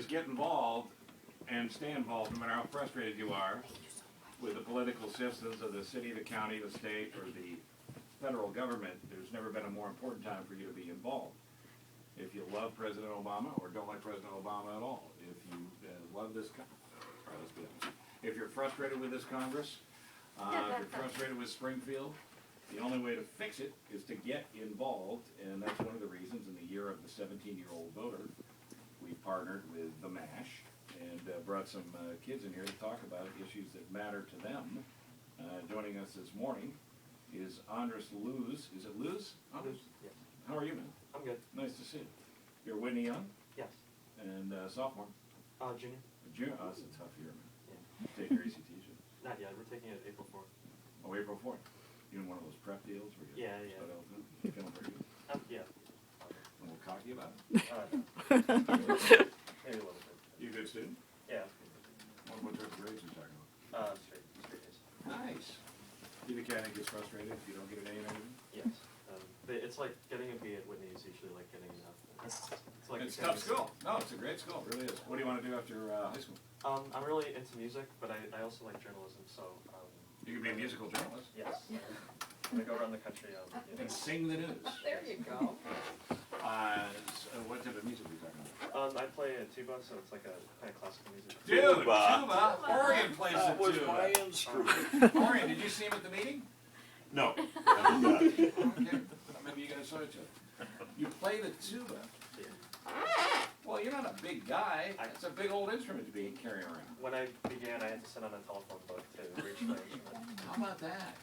is get involved and stay involved no matter how frustrated you are with the political systems of the city, the county, the state, or the federal government. There's never been a more important time for you to be involved. If you love President Obama or don't like President Obama at all, if you love this, all right, let's be honest. If you're frustrated with this Congress, if you're frustrated with Springfield, the only way to fix it is to get involved, and that's one of the reasons in the year of the 17-year-old voter, we partnered with the MASH and brought some kids in here to talk about issues that matter to them. Joining us this morning is Andres Luz. Is it Luz? Andres? Yes. How are you, man? I'm good. Nice to see you. You're Whitney Young? Yes. And sophomore? Junior. Junior? Oh, that's a tough year, man. Yeah. Take your ACT, shit. Not yet. We're taking it April 4th. Oh, April 4th. You in one of those prep deals where you Yeah. you feeling pretty good? Yeah. A little cocky about it? Maybe a little bit. You a good student? Yeah. What type of grades are you talking about? Straight A's. Nice. Do the mechanic gets frustrated if you don't get an A in anything? Yes. It's like getting a B at Whitney is usually like getting an F. It's like It's a tough school. No, it's a great school. It really is. What do you want to do after high school? I'm really into music, but I also like journalism, so. You can be a musical journalist. Yes. I go around the country. And sing the news. There you go. So what type of music are you talking about? I play a tuba, so it's like a kind of classical music. Dude, tuba. Orion plays the was tuba. my instrument. Orion, did you see him at the meeting? No. I did not. Okay. Maybe you guys saw each other. You play the tuba. Well, you're not a big guy. It's a big old instrument to be carrying around. When I began, I had to sit on a telephone book to reach my instrument. How about that?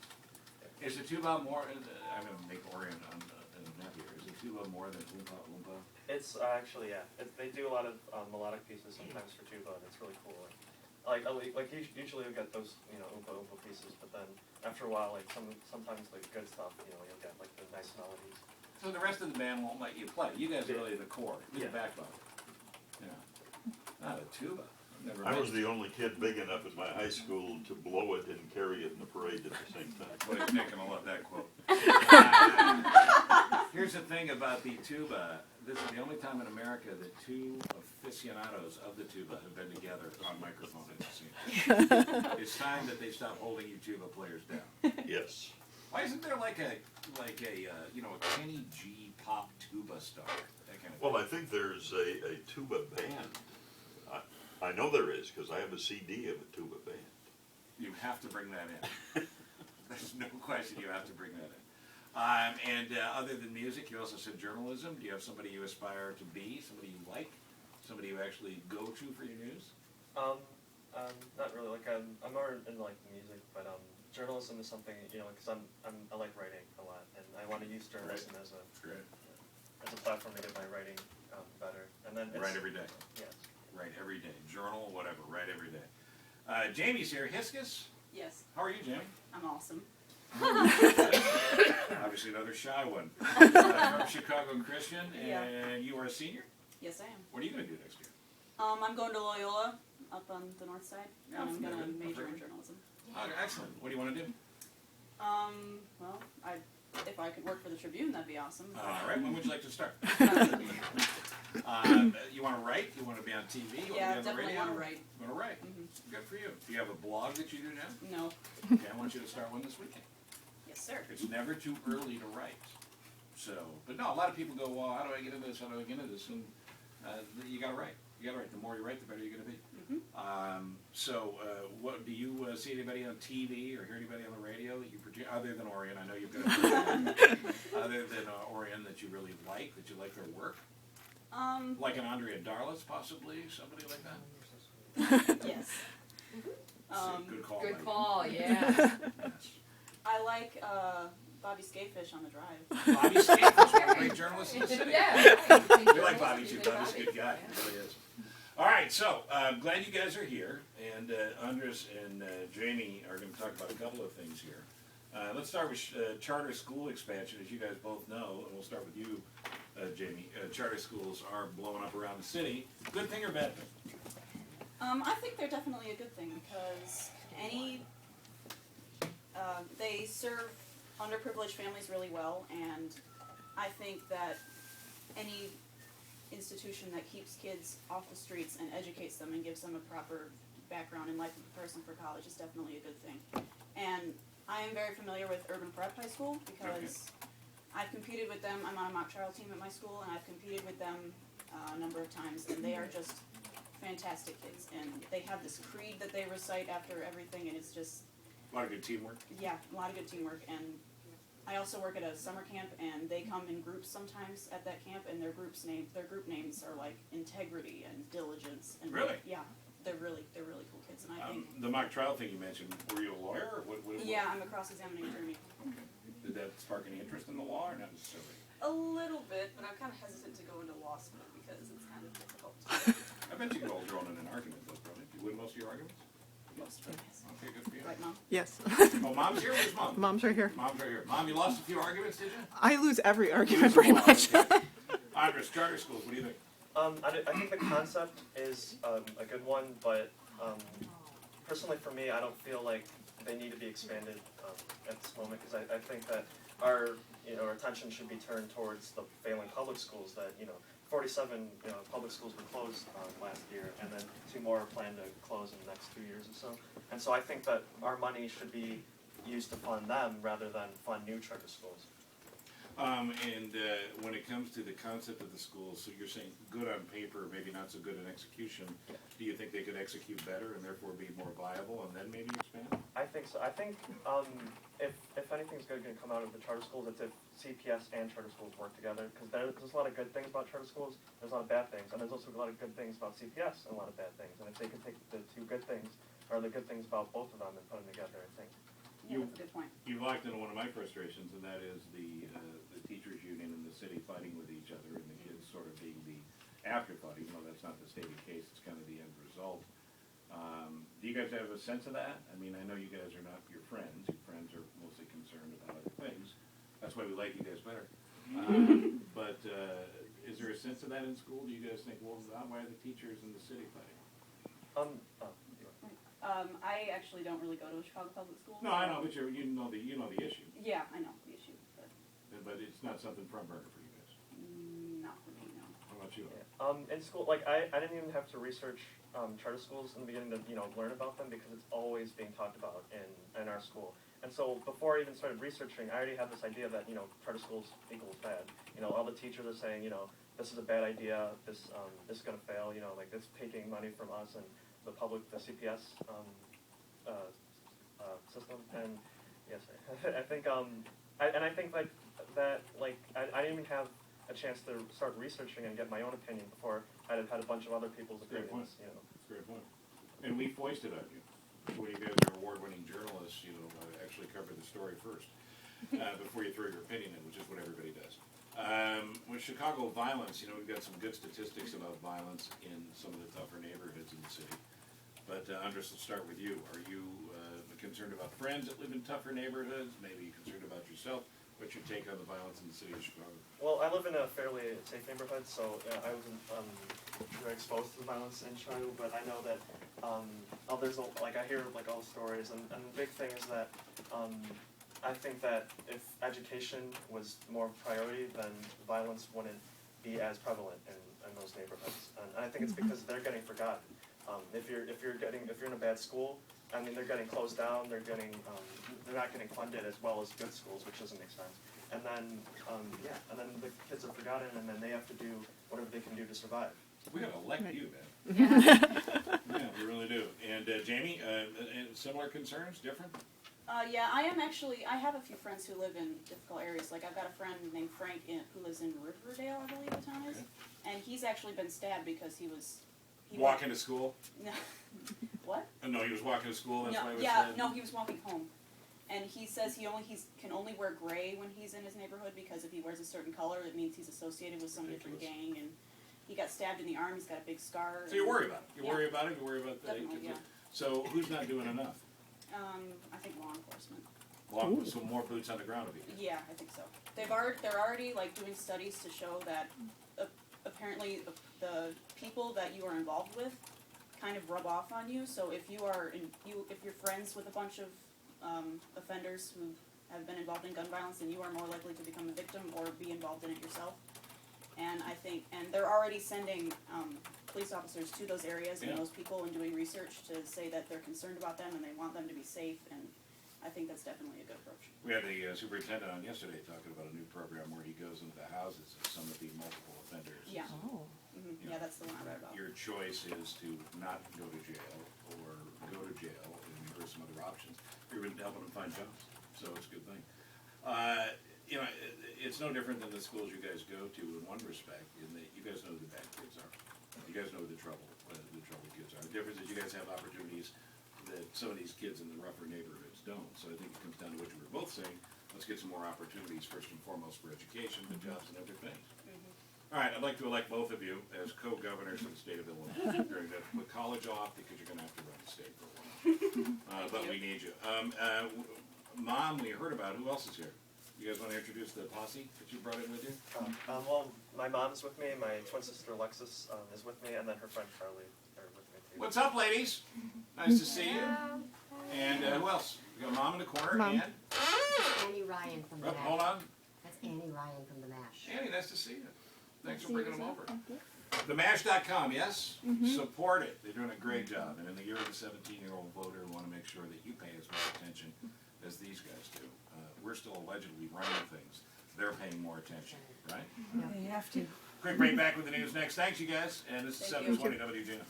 Is the tuba more? I'm gonna make Orion unhappy here. Is the tuba more than oompa oompa? It's actually, yeah. They do a lot of melodic pieces sometimes for tuba, and it's really cool. Usually you'll get those, oompa oompa pieces, but then after a while, like sometimes the good stuff, you'll get like the nice melodies. So the rest of the band won't let you play. You guys are really the core, you're the backbone. Yeah. Not a tuba. I was the only kid big enough at my high school to blow it and carry it in the parade at the same time. Boy, Nick gonna love that quote. Here's the thing about the tuba. This is the only time in America that two aficionados of the tuba have been together on microphone at the same time. It's time that they stop holding you tuba players down. Yes. Why isn't there like a Kenny G pop tuba star? That kind of Well, I think there's a tuba band. I know there is, because I have a CD of a tuba band. You have to bring that in. There's no question you have to bring that in. Other than music, you also said journalism. Do you have somebody you aspire to be, somebody you like, somebody you actually go to for your news? Not really. Like I'm more into like music, but journalism is something because I like writing a lot, and I want to use journalism as a platform to get my writing better. And then write every day. Yes. Write every day. Journal, whatever. Write every day. Jamie's here. Hiskes. Yes, How are you, Jamie? I'm awesome. Obviously another shy one. From Chicago Christian, and you are a senior? Yes, I am. What are you going to do next year? I'm going to Loyola up on the north side, Yeah, and I'm going to familiar. major in Familiar. journalism. Oh, excellent. What do you want to do? Well, if I could work for the Tribune, that'd be awesome. All right. When would you like to start? You want to write? You want to be on TV? You Yeah, want to be on the definitely radio? want to write. You want to write? Good for you. Do you have a blog that you do now? No. Okay, I want you to start one this weekend. Yes, sir. It's never too early to write. So, but no, a lot of people go, well, how do I get into this? How do I get into this? And you got to write. You got to write. The more you write, the better you're going to be. What do you see anybody on TV or hear anybody on the radio that you other than Orion? I know you've got other than Orion that you really like, that you like their work. Like an Andrea Darlis, possibly somebody like that. Yes. Good call. Good Mike. call, yeah. Yes. I like Bobby Skafish on the drive. Bobby Skafish, one of the great journalists in the city. Yeah. We like Bobby too. Bobby's a good guy. He really is. All right, so I'm glad you guys are here, and Andres and Jamie are going to talk about a couple of things here. Let's start with charter school expansion. As you guys both know, and we'll start with you, Jamie. Charter schools are blowing up around the city. Good thing or bad thing? I think they're definitely a good thing because they serve underprivileged families really well, and I think that any institution that keeps kids off the streets and educates them and gives them a proper background in life and prepares them for college is definitely a good thing. And I am very familiar with Urban Prep High School because I've competed with them. I'm on a mock trial team at my school, and I've competed with them a number of times, and they are just fantastic kids. And they have this creed that they recite after everything, and it's just, A lot of good teamwork. yeah, a lot of good teamwork. And I also work at a summer camp, and they come in groups sometimes at that camp, and their group names are like integrity and diligence. And Really? Yeah, they're really cool kids, and I think. The mock trial thing you mentioned, were you a lawyer or what? Yeah, I'm a cross-examining attorney. Okay. Did that spark any interest in the law or not necessarily? A little bit, but I'm kind of hesitant to go into law school because it's kind of difficult. I bet you could hold your own in an argument though, probably. You win most of your arguments? Most of it, yes. Okay, good for you. Right, Mom? Yes. Oh, Mom's here? Where's Mom? Mom's right here. Mom's right here. Mom, you lost a few arguments, did you? I lose every argument pretty much. Andres, charter schools, what do you think? I think the concept is a good one, but personally for me, I don't feel like they need to be expanded at this moment because I think that our attention should be turned towards the failing public schools. That 47 public schools were closed last year, and then 2 more are planned to close in the next 2 years or so. And so I think that our money should be used to fund them rather than fund new charter schools. When it comes to the concept of the schools, so you're saying good on paper, maybe not so good in execution. Do you think they could execute better and therefore be more viable and then maybe expand? I think so. I think if anything's good going to come out of the charter schools, it's if CPS and charter schools work together. Because there's a lot of good things about charter schools, there's a lot of bad things, and there's also a lot of good things about CPS and a lot of bad things. And if they could take the 2 good things, or the good things about both of them, and put them together, I think. Yeah, that's a good point. You locked into one of my frustrations, and that is the teachers union and the city fighting with each other, and the kids sort of being the afterthought, even though that's not the stated case, it's kind of the end result. Do you guys have a sense of that? I mean, I know you guys are not your friends. Your friends are mostly concerned about other things. That's why we like you guys better. But is there a sense of that in school? Do you guys think, well, why are the teachers in the city fighting? I actually don't really go to a Chicago public school. No, I know, but you know the issue. Yeah, I know the issue, But it's not something front burner for you guys. not for me, no. How about you? In school, like I didn't even have to research charter schools in the beginning to learn about them because it's always being talked about in our school. And so before I even started researching, I already had this idea that charter schools equals bad. All the teachers are saying this is a bad idea. This is going to fail. Like it's taking money from us and the CPS system. And yes, I think I think like that I didn't even have a chance to start researching and get my own opinion before I had had a bunch of other people's That's a great opinions. That's a great point. And we foisted on you. When you guys are award-winning journalists, actually cover the story first before you throw your opinion in, which is what everybody does. With Chicago violence, we've got some good statistics about violence in some of the tougher neighborhoods in the city. But Andres, let's start with you. Are you concerned about friends that live in tougher neighborhoods? Maybe concerned about yourself? What's your take on the violence in the city of Chicago? Well, I live in a fairly safe neighborhood, so I wasn't very exposed to the violence in Chicago, but I know that I hear all the stories, and the big thing is that I think that if education was more priority, then violence wouldn't be as prevalent in those neighborhoods, and I think it's because they're getting forgotten. If you're in a bad school, I mean, they're getting closed down. They're not getting funded as well as good schools, which doesn't make sense. And then the kids are forgotten, and then they have to do whatever they can do to survive. We gotta elect you, man. Yeah. Yeah, we really do. And Jamie, similar concerns, different? Yeah, I have a few friends who live in difficult areas. Like, I've got a friend named Frank who lives in Riverdale, I believe the town is. And he's actually been stabbed because he Walking to school? No. What? No, he was walking to school, that's why he was Yeah, no, he was walking home. And he says he can only wear gray when he's in his neighborhood because if he wears a certain color, it means he's associated with some different gang. And he got stabbed in the arm, he's got a big scar. So you worry about it? You Yeah. worry about it? You worry about that? Definitely, yeah. So who's not doing enough? I think law enforcement. So more boots on the ground would be good. Yeah, I think so. They're already doing studies to show that apparently the people that you are involved with kind of rub off on you. So if you're friends with a bunch of offenders who have been involved in gun violence, then you are more likely to become a victim or be involved in it yourself. And I think, and they're already sending, police officers to those areas and Yeah. those people and doing research to say that they're concerned about them and they want them to be safe, and I think that's definitely a good approach. We had the superintendent on yesterday talking about a new program where he goes into the houses of some of the multiple offenders. Yeah. Oh. Yeah, that's the one I read about. Your choice is to not go to jail or go to jail, and there's some other options. You're even helping them find jobs, so it's a good thing. You know, it's no different than the schools you guys go to in one respect, in that you guys know who the bad kids are. You guys know who the trouble kids are. The difference is you guys have opportunities that some of these kids in the rougher neighborhoods don't. So I think it comes down to what you were both saying. Let's get some more opportunities first and foremost for education, but jobs and other things. All right, I'd like to elect both of you as co-governors of the state of Illinois during that. Put college off because you're going to have to run the state for a while. But we need you. Mom, we heard about. Who else is here? You guys want to introduce the posse that you brought in with you? Well, my mom's with me, my twin sister Alexis is with me, and then her friend Charlie are with me too. What's up, ladies? Nice to see you. And who else? We got Mom in the corner. Mom. And Annie Ryan from the oh, MASH. hold on. That's Annie Ryan from the MASH. Annie, nice to see you. Thanks for bringing them over. TheMash.com, yes? Support it. They're doing a great job. And in the year of the 17-year-old voter, we want to make sure that you pay as much attention as these guys do. We're still allegedly running things. They're paying more attention, right? They have to. Quick break, back with the news next. Thanks, you guys. And this is Thank you. 720 WGN.